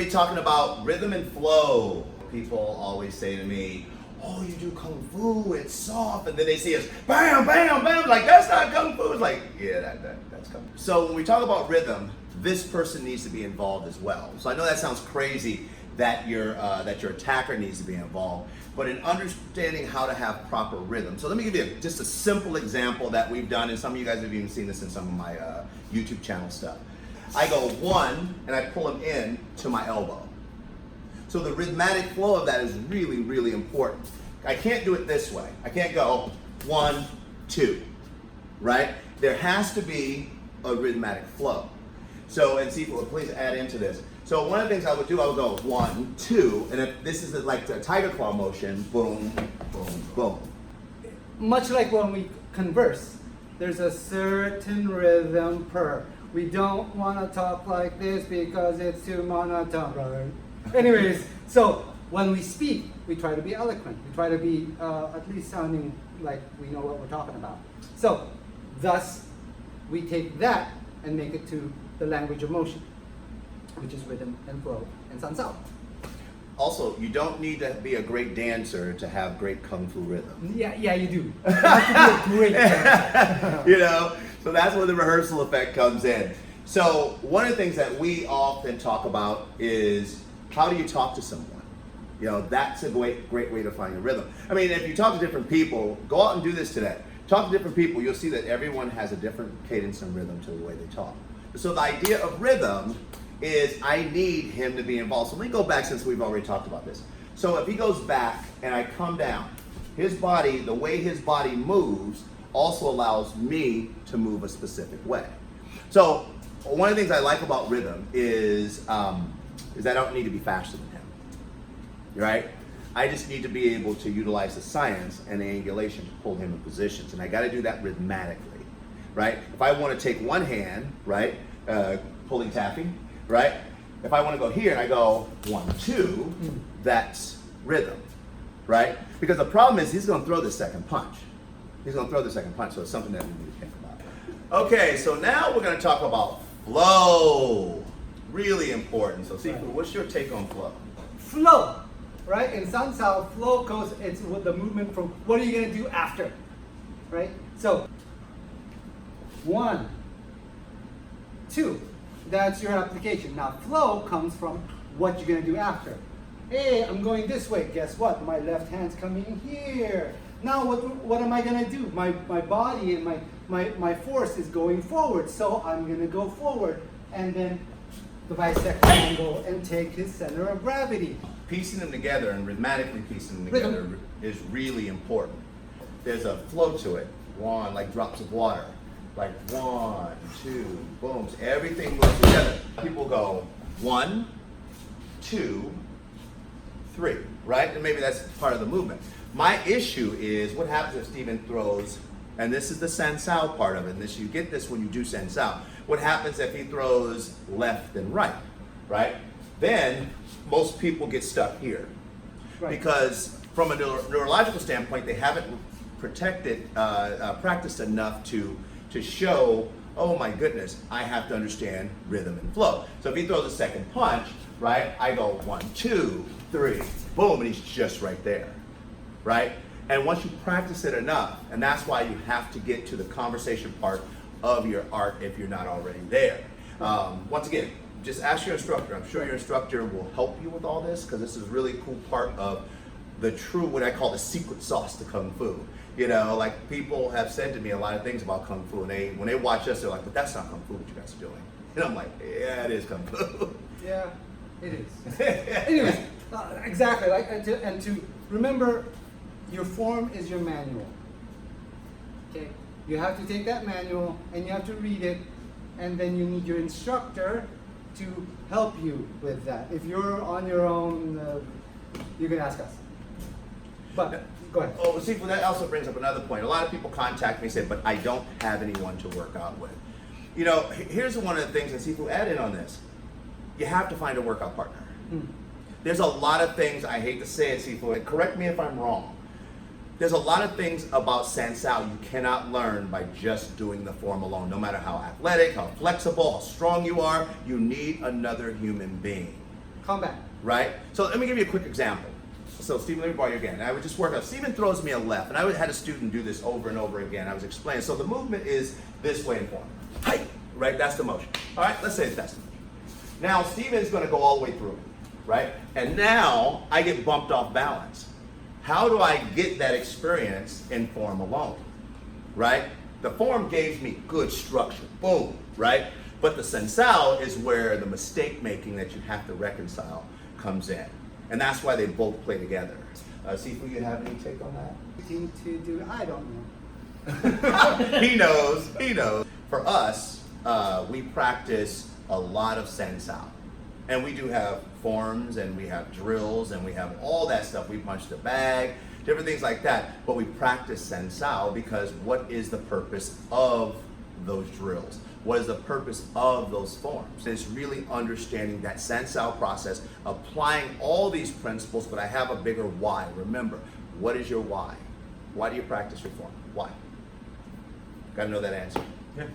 to be talking about rhythm and flow. People always say to me, oh, you do Kung Fu, it's soft. And then they see us, bam, bam, bam. Like, that's not Kung Fu. It's like, yeah, that's Kung Fu. So when we talk about rhythm, this person needs to be involved as well. So I know that sounds crazy that your attacker needs to be involved, but in understanding how to have proper rhythm. So let me give you just a simple example that we've done, and some of you guys have even seen this in some of my YouTube channel stuff. I go 1, and I pull him in to my elbow. So the rhythmic flow of that is really, really important. I can't do it this way. I can't go 1, 2, right? There has to be a rhythmic flow. So, and see, please add into this. So one of the things I would do, I would go 1, 2, and if this is like the tiger claw motion, boom, boom, boom. Much like when we converse, there's a certain rhythm per. We don't want to talk like this because it's too monotone, brother. Anyways, so when we speak, we try to be eloquent. We try to be at least sounding like we know what we're talking about. So, thus, we take that and make it to the language of motion, which is rhythm and flow and San Sao. Also, you don't need to be a great dancer to have great Kung Fu rhythm. Yeah, you do. You have to be a great dancer. You know, so that's where the rehearsal effect comes in. So one of the things that we often talk about is how do you talk to someone? You know, that's a great way to find your rhythm. I mean, if you talk to different people, go out and do this today. Talk to different people, you'll see that everyone has a different cadence and rhythm to the way they talk. So the idea of rhythm is I need him to be involved. So let me go back since we've already talked about this. So if he goes back and I come down, his body, the way his body moves also allows me to move a specific way. So one of the things I like about rhythm is I don't need to be faster than him, right? I just need to be able to utilize the science and the angulation to pull him in positions. And I gotta do that rhythmically, right? If I wanna take one hand, right, pulling tapping, right? If I wanna go here and I go 1, 2, that's rhythm, right? Because the problem is he's gonna throw the second punch. He's gonna throw the second punch, so it's something that we need to think about. Okay, so now we're gonna talk about flow. Really important. So Sifu, what's your take on flow? Flow, right? In San Sao, flow goes, it's with the movement from what are you gonna do after, right? So, 1, 2, that's your application. Now flow comes from what you're gonna do after. Hey, I'm going this way. Guess what? My left hand's coming here. Now what am I gonna do? My body and my force is going forward, so I'm gonna go forward and then the bisect angle and take his center of gravity. Piecing them together and rhythmically piecing them together is really important. There's a flow to it. 1, like drops of water. Like 1, 2, booms. Everything moves together. People go 1, 2, 3, right? And maybe that's part of the movement. My issue is what happens if Steven throws, and this is the San Sao part of it, and you get this when you do San Sao. What happens if he throws left and right, right? Then most people get stuck here. Right. Because from a neurological standpoint, they haven't practiced enough to show, oh my goodness, I have to understand rhythm and flow. So if he throws a second punch, right, I go 1, 2, 3, boom, and he's just right there, right? And once you practice it enough, and that's why you have to get to the conversation part of your art if you're not already there. Once again, just ask your instructor. I'm sure your instructor will help you with all this because this is a really cool part of the true, what I call the secret sauce to Kung Fu. You know, like people have said to me a lot of things about Kung Fu, and when they watch us, they're like, but that's not Kung Fu what you guys are doing. And I'm like, yeah, it is Kung Fu. Yeah, it is. Anyways, exactly, like, and to remember, your form is your manual. Okay, you have to take that manual and you have to read it, and then you need your instructor to help you with that. If you're on your own, you can ask us. But go ahead. Oh, see, well, that also brings up another point. A lot of people contact me and say, but I don't have anyone to work out with. You know, here's one of the things, and Sifu, add in on this. You have to find a workout partner. There's a lot of things, I hate to say it, Sifu, and correct me if I'm wrong. There's a lot of things about San Sao you cannot learn by just doing the form alone. No matter how athletic, how flexible, how strong you are, you need another human being. Combat. right? So let me give you a quick example. So Stephen, let me borrow you again. I would just work out. Stephen throws me a left, and had a student do this over and over again. I was explaining. So the movement is this way in form. Hi, right? That's the motion. All right, let's say that's the motion. Now Stephen's going to go all the way through, right? And now I get bumped off balance. How do I get that experience in form alone, right? The form gave me good structure, boom, right? But the San Sao is where the mistake making that you have to reconcile comes in. And that's why they both play together. Sifu, you have any take on that? To do, I don't know. He knows. For us, we practice a lot of San Sao. And we do have forms and we have drills and we have all that stuff. We punch the bag, different things like that. But we practice San Sao because what is the purpose of those drills? What is the purpose of those forms? It's really understanding that San Sao process, applying all these principles, but I have a bigger why. Remember, what is your why? Why do you practice your form? Why? Got to know that answer. Yeah.